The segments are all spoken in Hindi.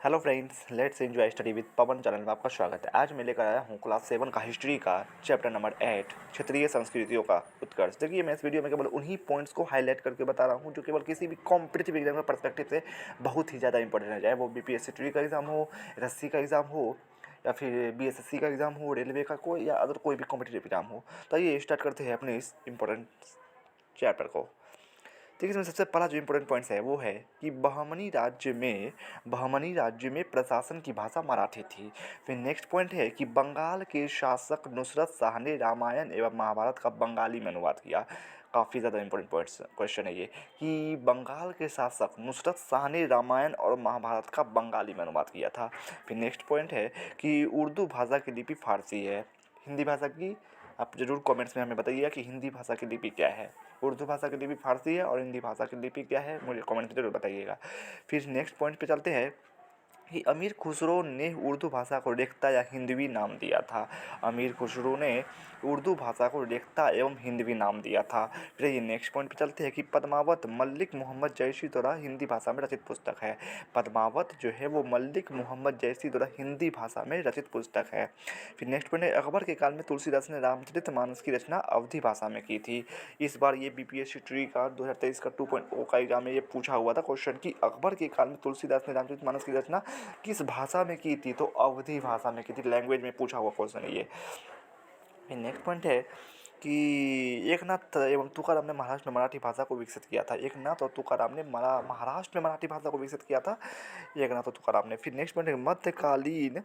Hello friends, let's enjoy study with Pawan channel में आपका स्वागत है। आज मैं लेकर आया हूँ क्लास 7 का हिस्ट्री का चैप्टर नंबर 8 क्षेत्रीय संस्कृतियों का उत्कर्ष। देखिए, मैं इस वीडियो में केवल उन्हीं पॉइंट्स को हाईलाइट करके बता रहा हूँ जो केवल किसी भी कॉम्पिटिटिव एग्जाम के पर्सपेक्टिव से बहुत ही ज़्यादा इंपॉर्टेंट है, चाहे वो बीपीएससी ट्री का एग्ज़ाम हो, एसएससी का एग्ज़ाम हो, या फिर बीएसएससी का एग्ज़ाम हो, रेलवे का कोई या अदर कोई भी कॉम्पिटिटिव एग्ज़ाम हो। तो आइए स्टार्ट करते हैं अपने इस इम्पोर्टेंट चैप्टर को। ठीक है, इसमें सबसे पहला जो इम्पोर्टेंट पॉइंट्स है वो है कि बहमनी राज्य में प्रशासन की भाषा मराठी थी। फिर नेक्स्ट पॉइंट है कि बंगाल के शासक नुसरत शाह ने रामायण एवं महाभारत का बंगाली में अनुवाद किया। काफ़ी ज़्यादा इंपॉर्टेंट पॉइंट्स क्वेश्चन है ये कि बंगाल के शासक नुसरत शाह ने रामायण और महाभारत का बंगाली में अनुवाद किया था। फिर नेक्स्ट पॉइंट है कि उर्दू भाषा की लिपि फारसी है। हिंदी भाषा की आप ज़रूर कमेंट्स में हमें बताइएगा कि हिंदी भाषा की लिपि क्या है। उर्दू भाषा की लिपि फारसी है और हिंदी भाषा की लिपि क्या है, मुझे कमेंट में ज़रूर बताइएगा। फिर नेक्स्ट पॉइंट पे चलते हैं कि अमीर खुसरो ने उर्दू भाषा को रेख्ता या हिंदवी नाम दिया था। अमीर खुसरो ने उर्दू भाषा को रेख्ता एवं हिंदवी नाम दिया था। फिर ये नेक्स्ट पॉइंट पे चलते हैं कि पद्मावत मल्लिक मोहम्मद जैसी द्वारा हिंदी भाषा में रचित पुस्तक है। पद्मावत जो है वो मल्लिक मोहम्मद जैसी द्वारा हिंदी भाषा में रचित पुस्तक है। फिर नेक्स्ट पॉइंट है, अकबर के काल में तुलसीदास ने रामचरितमानस की रचना अवधी भाषा में की थी। इस बार ये बीपीएससी ट्री का 2023 का 2.0 का एग्जाम में ये पूछा हुआ था क्वेश्चन कि अकबर के काल में तुलसीदास ने रामचरितमानस की रचना किस भाषा में की थी, तो अवधी भाषा में की थी। लैंग्वेज में पूछा हुआ क्वेश्चन है ये। नेक्स्ट पॉइंट है कि एकनाथ एवं तुकाराम ने महाराष्ट्र में मराठी भाषा को विकसित किया था। एकनाथ और तुकाराम ने महाराष्ट्र में मराठी भाषा को विकसित किया था, एकनाथ और तुकाराम ने। फिर नेक्स्ट पॉइंट है, मध्यकालीन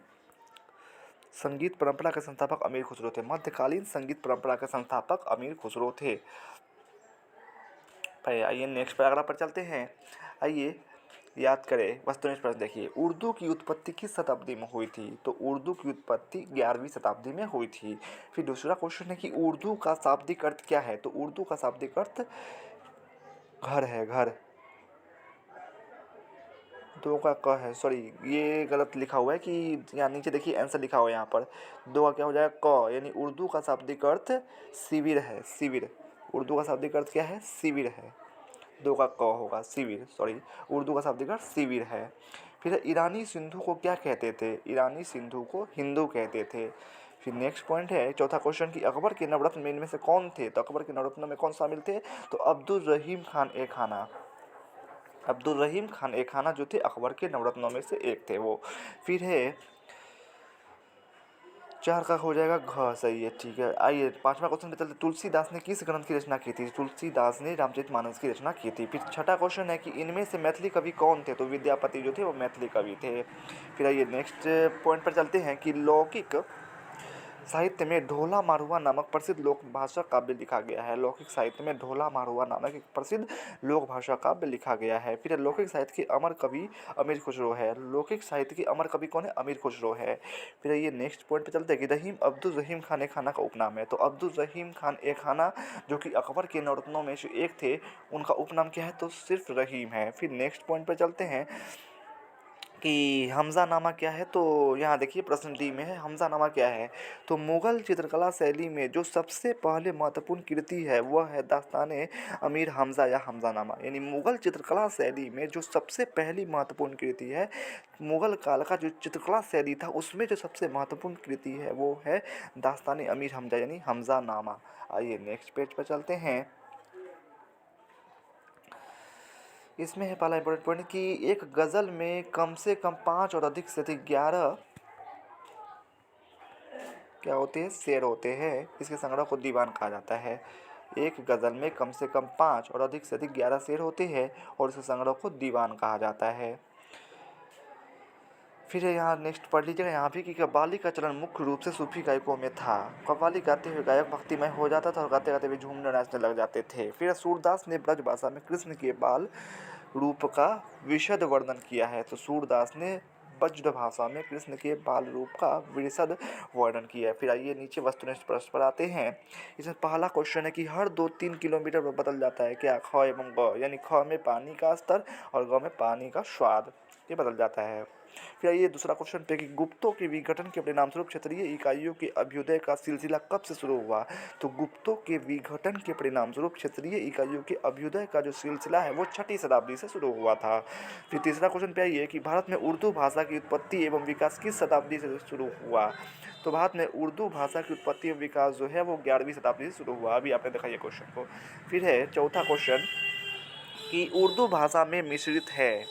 संगीत परंपरा के संस्थापक अमीर खुसरो थे। मध्यकालीन संगीत परंपरा के संस्थापक अमीर खुसरो थे। आइए नेक्स्ट पैराग्राफ पर चलते हैं। आइए याद करें वस्तुनिष्ठ प्रश्न। देखिए, उर्दू की उत्पत्ति किस शताब्दी में हुई थी, तो उर्दू की उत्पत्ति 11वीं शताब्दी में हुई थी। फिर दूसरा क्वेश्चन है कि उर्दू का शाब्दिक अर्थ क्या है, तो उर्दू का शाब्दिक अर्थ घर है, घर। दो का क है, सॉरी ये गलत लिखा हुआ है कि यहाँ नीचे देखिए आंसर लिखा हुआ है यहाँ पर। दो का क्या हो जाएगा, क, यानी उर्दू का शाब्दिक अर्थ शिविर है, शिविर। उर्दू का शाब्दिक अर्थ क्या है, शिविर है। दो का क होगा, शिविर, सॉरी उर्दू का शाब्दिक अर्थ शिविर है। फिर ईरानी सिंधु को क्या कहते थे, ईरानी सिंधु को हिंदू कहते थे। फिर नेक्स्ट पॉइंट है, चौथा क्वेश्चन कि अकबर के नवरत्न में इनमें से कौन थे, तो अकबर के नवरत्न में कौन शामिल थे, तो अब्दुल रहीम खान ए खाना। अब्दुल रहीम खान ए खाना जो थे अकबर के नवरत्नों में से एक थे वो। फिर है चार का हो जाएगा घ, सही है, ठीक है। आइए पांचवा क्वेश्चन पे चलते। तुलसीदास ने किस ग्रंथ की रचना की थी, तुलसीदास ने रामचरितमानस की रचना की थी। फिर छठा क्वेश्चन है कि इनमें से मैथिली कवि कौन थे, तो विद्यापति जो थे वो मैथिली कवि थे। फिर आइए नेक्स्ट पॉइंट पर चलते हैं कि लौकिक साहित्य में ढोला मारुआ नामक प्रसिद्ध लोक भाषा काव्य लिखा गया है। लौकिक साहित्य में ढोला मारुआ नामक एक प्रसिद्ध लोक भाषा काव्य लिखा गया है। फिर लौकिक साहित्य के अमर कवि अमीर खुसरो है। लौकिक साहित्य के अमर कवि कौन है, अमीर खुसरो है। फिर ये नेक्स्ट पॉइंट पे चलते हैं कि रहीम अब्दुल रहीम खान ए खाना का उपनाम है, तो अब्दुल रहीम खान ए खाना जो कि अकबर के नवरत्नों में से एक थे, उनका उपनाम क्या है, तो सिर्फ रहीम है। फिर नेक्स्ट पॉइंट पर चलते हैं कि हमज़ानामा क्या है, तो यहाँ देखिए प्रश्न डी में है हमज़ानामा क्या है, तो मुग़ल चित्रकला शैली में जो सबसे पहले महत्वपूर्ण कृति है वह है दास्ताने अमीर हमज़ा या हमज़ानामा। यानी मुग़ल चित्रकला शैली में जो सबसे पहली महत्वपूर्ण कृति है, मुग़ल काल का जो चित्रकला शैली था उसमें जो सबसे महत्वपूर्ण कृति है वो है दास्ताने अमीर हमज़ा यानी हमज़ानामा। आइए नेक्स्ट पेज पर चलते हैं। इसमें है पहला इंपॉर्टेंट पॉइंट कि एक गज़ल में कम से कम 5 और अधिक से अधिक 11 क्या होते हैं, शेर होते हैं। इसके संग्रह को दीवान कहा जाता है। एक गज़ल में कम से कम 5 और अधिक से अधिक 11 शेर होते हैं और इसके संग्रह को दीवान कहा जाता है। फिर यहाँ नेक्स्ट पढ़ लीजिएगा यहाँ भी कि कव्वाली का चलन मुख्य रूप से सूफी गायकों में था। कव्वाली गाते हुए गायक भक्तिमय हो जाता था और गाते गाते भी झूमने नाचने लग जाते थे। फिर सूरदास ने ब्रज भाषा में कृष्ण के बाल रूप का विशद वर्णन किया है, तो सूरदास ने ब्रज भाषा में कृष्ण के बाल रूप का विशद वर्णन किया है। फिर आइए नीचे वस्तुनिष्ठ प्रश्न पर आते हैं। इसमें पहला क्वेश्चन है कि हर 2-3 किलोमीटर पर बदल जाता है क्या, ख एवं ग, यानी ख में पानी का स्तर और ग में पानी का स्वाद। ये बदल जाता है। फिर आइए दूसरा क्वेश्चन पे कि गुप्तों के विघटन के परिणामस्वरूप क्षेत्रीय इकाइयों के अभ्युदय का सिलसिला कब से शुरू हुआ? तो गुप्तों के विघटन के परिणामस्वरूप क्षेत्रीय इकाइयों के अभ्युदय का जो सिलसिला है वो 6ठी शताब्दी से शुरू हुआ था। फिर तीसरा क्वेश्चन पे आइए कि भारत में उर्दू भाषा की उत्पत्ति एवं विकास किस शताब्दी से शुरू हुआ? तो भारत में उर्दू भाषा की उत्पत्ति एवं विकास जो है वो 11वीं शताब्दी से शुरू हुआ। अभी आपने देखा ये क्वेश्चन को। फिर है चौथा क्वेश्चन कि उर्दू भाषा में मिश्रित है,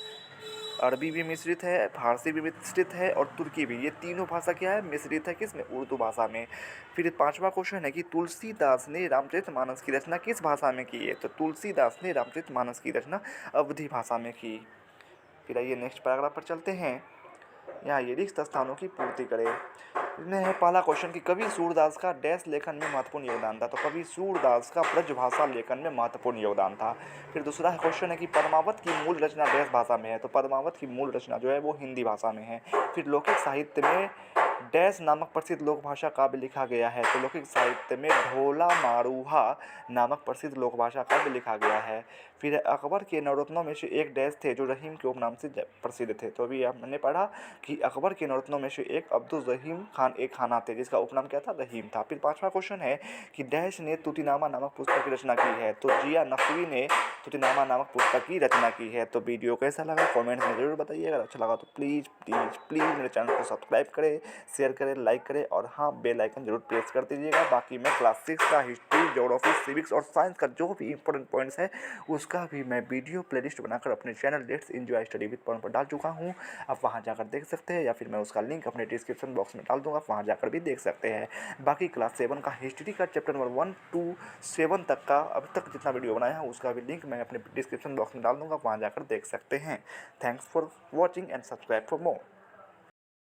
अरबी भी मिश्रित है, फारसी भी मिश्रित है और तुर्की भी, ये तीनों भाषा क्या है, मिश्रित है किसमें, उर्दू भाषा में। फिर पांचवा क्वेश्चन है कि तुलसीदास ने रामचरितमानस की रचना किस भाषा में की है? तो तुलसीदास ने रामचरितमानस की रचना अवधी भाषा में की। फिर आइए नेक्स्ट पैराग्राफ पर चलते हैं। यहाँ ये रिक्त स्थानों की पूर्ति करें। इसमें है पहला क्वेश्चन कि कवि सूरदास का डैश लेखन में महत्वपूर्ण योगदान था। तो कवि सूरदास का ब्रजभाषा लेखन में महत्वपूर्ण योगदान था। फिर दूसरा क्वेश्चन है कि पद्मावत की मूल रचना डैश भाषा में है। तो पद्मावत की मूल रचना जो है वो हिंदी भाषा में है। फिर लौकिक साहित्य में डैश नामक प्रसिद्ध लोकभाषा काव्य लिखा गया है। तो लौकिक साहित्य में ढोला मारूहा नामक प्रसिद्ध लोकभाषा काव्य लिखा गया है। फिर अकबर के नवरत्नों में से एक डैश थे जो रहीम के उपनाम से प्रसिद्ध थे। तो अभी हमने पढ़ा कि अकबर के नवरत्नों में से एक अब्दुल रहीम खान एक खाना थे जिसका उपनाम क्या था, रहीम था। फिर पांचवा क्वेश्चन है कि डैश ने तुतिनामा नामक पुस्तक की रचना की है। तो जिया नकवी ने तुतिनामा नामक पुस्तक की रचना की है। तो वीडियो कैसा लगा कमेंट में जरूर बताइए। अगर अच्छा लगा तो प्लीज़ प्लीज़ प्लीज़ मेरे चैनल को सब्सक्राइब करें, शेयर करें, लाइक करें और हाँ बेल आइकन जरूर प्रेस कर दीजिएगा। बाकी मैं क्लास 6 का हिस्ट्री, ज्योग्राफी, सिविक्स और साइंस का जो भी इंपॉर्टेंट पॉइंट्स है उसका भी मैं वीडियो प्लेलिस्ट बनाकर अपने channel let's enjoy study with Pawan पर डाल चुका हूँ। आप वहाँ जाकर देख सकते हैं या फिर मैं उसका लिंक अपने डिस्क्रिप्शन बॉक्स में डाल दूँगा, वहाँ जाकर भी देख सकते हैं। बाकी क्लास 7 का हिस्ट्री का चैप्टर नंबर 1 to 7 तक का अब तक जितना वीडियो बनाया है उसका भी लिंक मैं अपने डिस्क्रिप्शन बॉक्स में डाल दूँगा, वहाँ जाकर देख सकते हैं। Thanks for watching and subscribe for more.